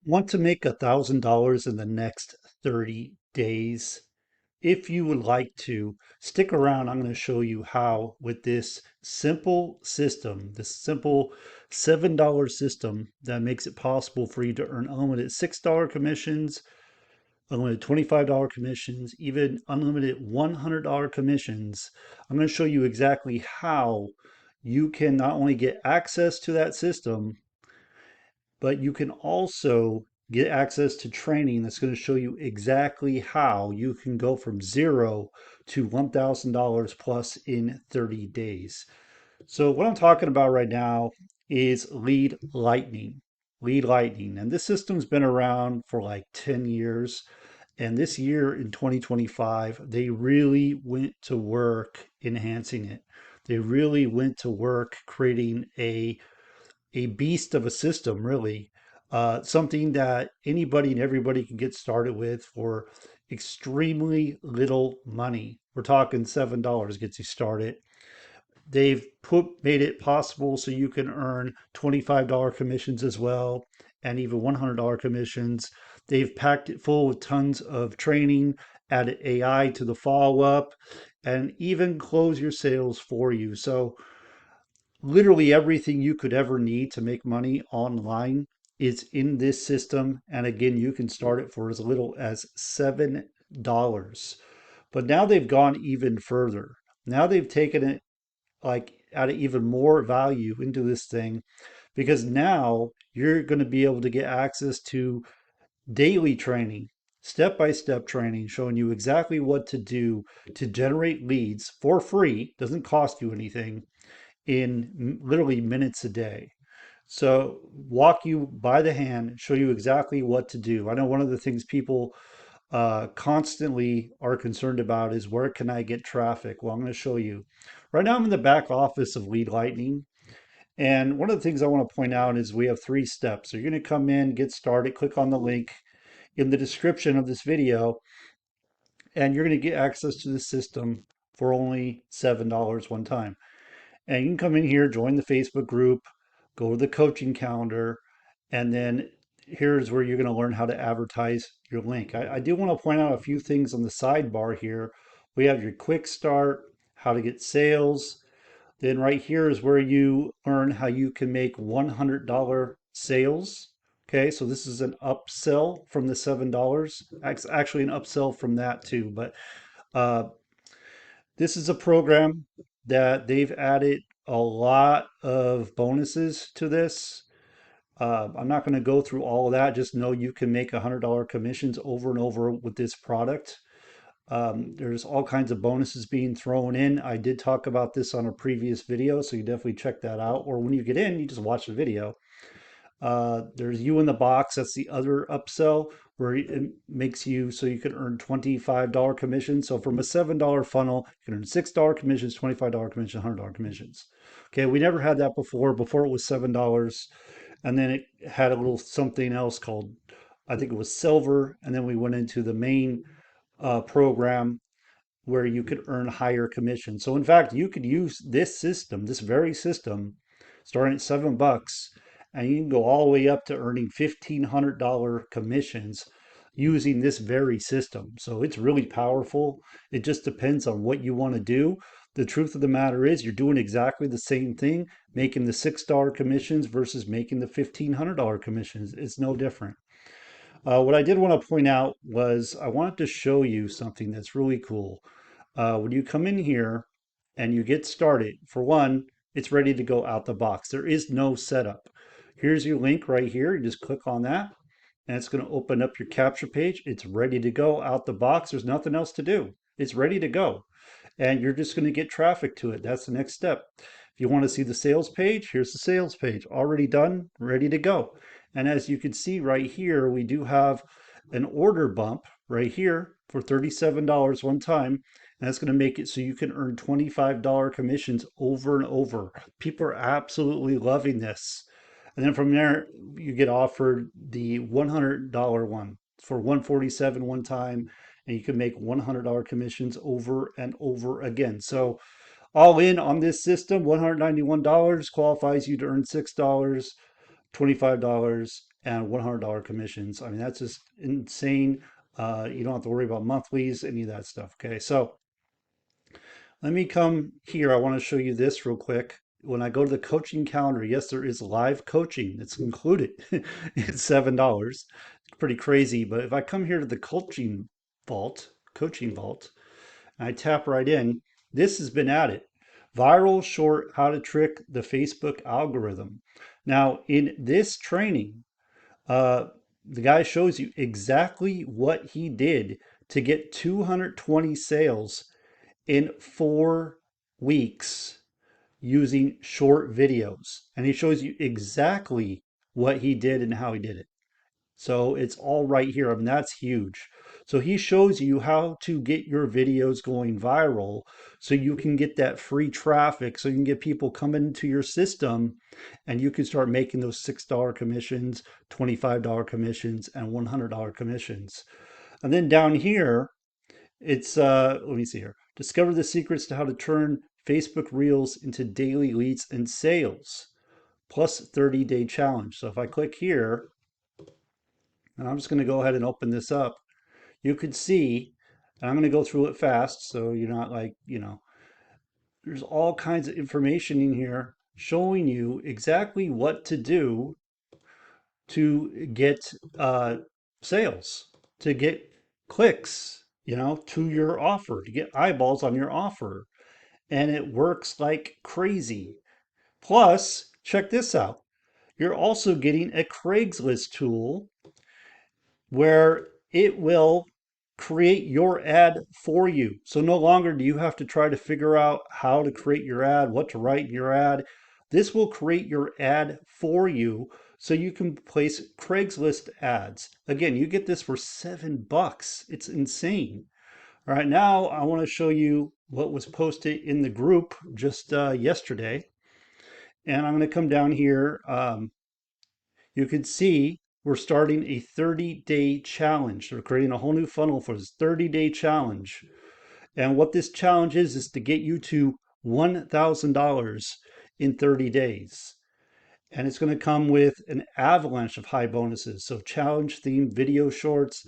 Want to make $1,000 in the next 30 days? If you would like to, stick around. I'm going to show you how with this simple system, this simple $7 system that makes it possible for you to earn unlimited $6 commissions, unlimited $25 commissions, even unlimited $100 commissions. I'm going to show you exactly how you can not only get access to that system, but you can also get access to training that's going to show you exactly how you can go from zero to $1,000 plus in 30 days. So what I'm talking about right now is Lead Lightning. Lead Lightning. And this system's been around for like 10 years. And this year in 2025, they really went to work enhancing it. They really went to work creating a beast of a system, really. Something that anybody and everybody can get started with for extremely little money. We're talking $7 gets you started. They've made it possible so you can earn $25 commissions as well, and even $100 commissions. They've packed it full with tons of training, added AI to the follow up, and even close your sales for you. So literally everything you could ever need to make money online is in this system. And again, you can start it for as little as $7. But now they've gone even further. Now they've taken it like added even more value into this thing, because now you're going to be able to get access to daily training, step-by-step training, showing you exactly what to do to generate leads for free. Doesn't cost you anything, in literally minutes a day. So walk you by the hand, show you exactly what to do. I know one of the things people constantly are concerned about is where can I get traffic? Well, I'm going to show you. Right now I'm in the back office of Lead Lightning. And one of the things I want to point out is we have 3 steps. So you're going to come in, get started, click on the link in the description of this video, and you're going to get access to the system for only $7 one time. And you can come in here, join the Facebook group, go to the coaching calendar, and then here's where you're going to learn how to advertise your link. I do want to point out a few things on the sidebar here. We have your quick start, how to get sales. Then right here is where you learn how you can make $100 sales. Okay, so this is an upsell from the $7. Actually, an upsell from that too. But uh, this is a program that they've added a lot of bonuses to this. I'm not going to go through all of that. Just know you can make $100 commissions over and over with this product. There's all kinds of bonuses being thrown in. I did talk about this on a previous video, so you definitely check that out. Or when you get in, you just watch the video. There's you in the box. That's the other upsell where it makes you so you can earn $25 commissions. So from a $7 funnel, you can earn $6 commissions, $25 commissions, $100 commissions. Okay, we never had that before. Before it was $7, and then it had a little something else called, I think it was silver, and then we went into the main program where you could earn higher commissions. So in fact, you could use this system, this very system, starting at $7, and you can go all the way up to earning $1,500 commissions using this very system. So it's really powerful. It just depends on what you want to do. The truth of the matter is you're doing exactly the same thing, making the $6 commissions versus making the $1,500 commissions. It's no different. What I did want to point out was I wanted to show you something that's really cool. When you come in here and you get started, for one, it's ready to go out the box. There is no setup. Here's your link right here. You just click on that and it's going to open up your capture page. It's ready to go out the box. There's nothing else to do. It's ready to go. And you're just going to get traffic to it. That's the next step. If you want to see the sales page, here's the sales page already done, ready to go. And as you can see right here, we do have an order bump right here for $37 one time. And that's going to make it so you can earn $25 commissions over and over. People are absolutely loving this. And then from there, you get offered the $100 one for $147 one time, and you can make $100 commissions over and over again. So all in on this system, $191 qualifies you to earn $6, $25, and $100 commissions. I mean, that's just insane. You don't have to worry about monthlies, any of that stuff. Okay, so let me come here. I want to show you this real quick. When I go to the coaching calendar, yes, there is live coaching. It's included. It's $7. It's pretty crazy. But if I come here to the coaching vault, and I tap right in, this has been added. Viral short, how to trick the Facebook algorithm. Now, in this training, uh, the guy shows you exactly what he did to get 220 sales in 4 weeks using short videos. And he shows you exactly what he did and how he did it. So it's all right here. I mean, that's huge. So he shows you how to get your videos going viral so you can get that free traffic, so you can get people coming into your system and you can start making those $6 commissions, $25 commissions, and $100 commissions. And then down here, it's let me see here. Discover the secrets to how to turn Facebook Reels into daily leads and sales, plus 30-day challenge. So if I click here, and I'm just going to go ahead and open this up, you could see, and I'm going to go through it fast so you're not like, there's all kinds of information in here showing you exactly what to do to get sales, to get clicks, to your offer, to get eyeballs on your offer. And it works like crazy. Plus, check this out. You're also getting a Craigslist tool where it will create your ad for you. So no longer do you have to try to figure out how to create your ad, what to write in your ad. This will create your ad for you so you can place Craigslist ads. Again, you get this for $7. It's insane. All right, now I want to show you what was posted in the group just yesterday. And I'm going to come down here. You can see we're starting a 30-day challenge. They're creating a whole new funnel for this 30-day challenge. And what this challenge is to get you to $1,000 in 30 days. And it's going to come with an avalanche of high bonuses. So challenge themed video shorts,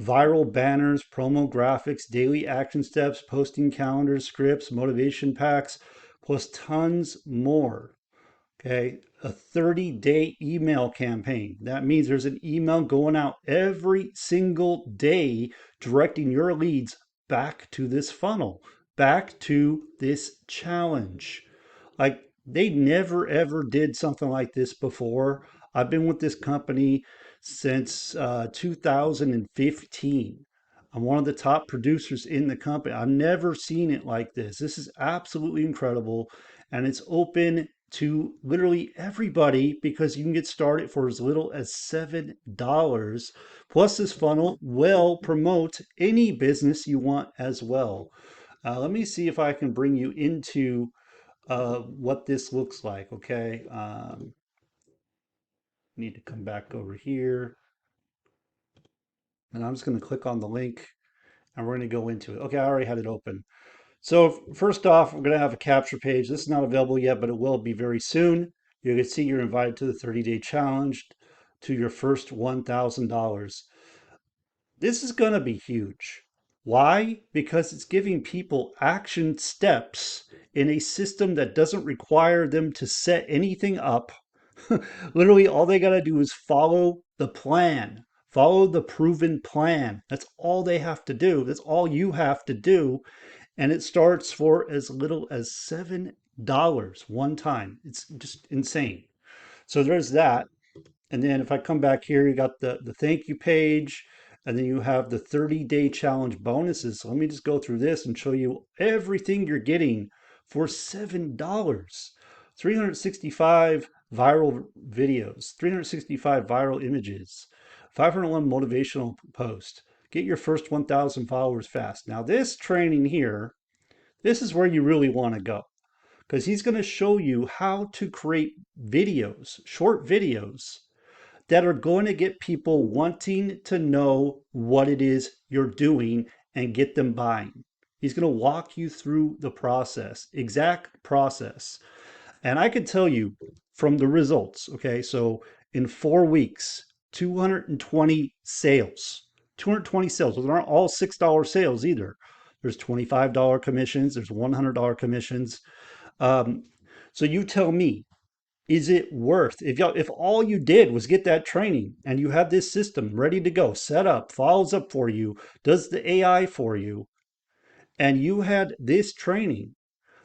viral banners, promo graphics, daily action steps, posting calendars, scripts, motivation packs, plus tons more. Okay, a 30-day email campaign. That means there's an email going out every single day directing your leads back to this funnel, back to this challenge. Like they never ever did something like this before. I've been with this company since 2015. I'm one of the top producers in the company. I've never seen it like this. This is absolutely incredible. And it's open to literally everybody because you can get started for as little as $7. Plus, this funnel will promote any business you want as well. Let me see if I can bring you into what this looks like. Okay. Need to come back over here. And I'm just going to click on the link and we're going to go into it. Okay, I already had it open. So first off, we're going to have a capture page. This is not available yet, but it will be very soon. You can see you're invited to the 30-day challenge to your first $1,000. This is going to be huge. Why? Because it's giving people action steps in a system that doesn't require them to set anything up. Literally, all they got to do is follow the plan, follow the proven plan. That's all they have to do. That's all you have to do. And it starts for as little as $7 one time. It's just insane. So there's that. And then if I come back here, you got the thank you page, and then you have the 30-day challenge bonuses. So let me just go through this and show you everything you're getting for $7. 365 viral videos, 365 viral images, 501 motivational posts. Get your first 1,000 followers fast. Now this training here, this is where you really want to go because he's going to show you how to create videos, short videos that are going to get people wanting to know what it is you're doing and get them buying. He's going to walk you through the process, exact process. And I can tell you from the results, okay? So in 4 weeks, 220 sales. 220 sales. Those aren't all $6 sales either. There's $25 commissions, there's $100 commissions. Um, so you tell me, is it worth, if all you did was get that training and you have this system ready to go, set up, follows up for you, does the AI for you, and you had this training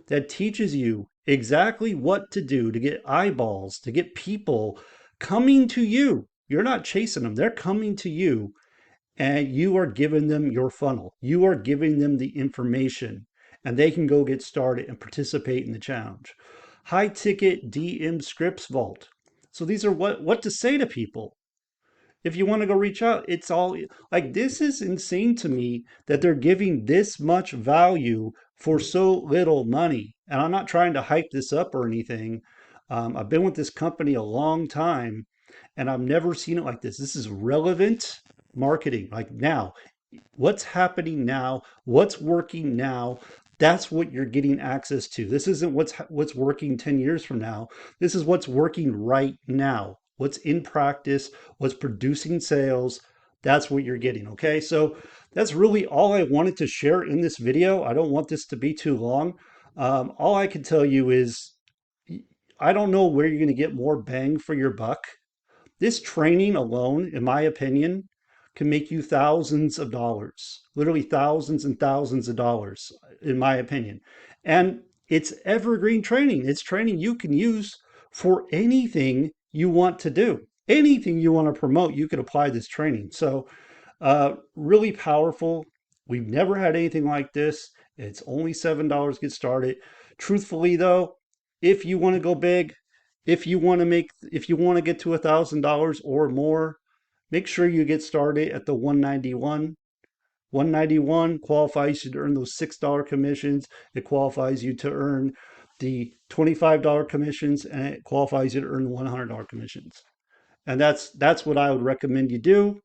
that teaches you exactly what to do to get eyeballs, to get people coming to you. You're not chasing them, they're coming to you, and you are giving them your funnel. You are giving them the information, and they can go get started and participate in the challenge. High ticket DM scripts vault. So these are what to say to people. If you want to go reach out, it's all like, this is insane to me that they're giving this much value for so little money. And I'm not trying to hype this up or anything. I've been with this company a long time and I've never seen it like this. This is relevant marketing. Like now, what's happening now, what's working now, that's what you're getting access to. This isn't what's working 10 years from now. This is what's working right now. What's in practice, what's producing sales, that's what you're getting. Okay, so that's really all I wanted to share in this video. I don't want this to be too long. All I can tell you is I don't know where you're going to get more bang for your buck. This training alone, in my opinion, can make you thousands of dollars, literally thousands and thousands of dollars, in my opinion. And it's evergreen training. It's training you can use for anything you want to do. Anything you want to promote, you can apply this training. So really powerful. We've never had anything like this. It's only $7 to get started. Truthfully, though, if you want to go big, if you want to get to $1,000 or more, make sure you get started at the 191. 191 qualifies you to earn those $6 commissions. It qualifies you to earn the $25 commissions, and it qualifies you to earn the $100 commissions. And that's what I would recommend you do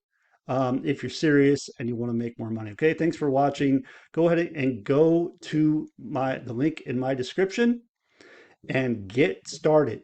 if you're serious and you want to make more money. Okay, thanks for watching. Go ahead and go to the link in my description and get started.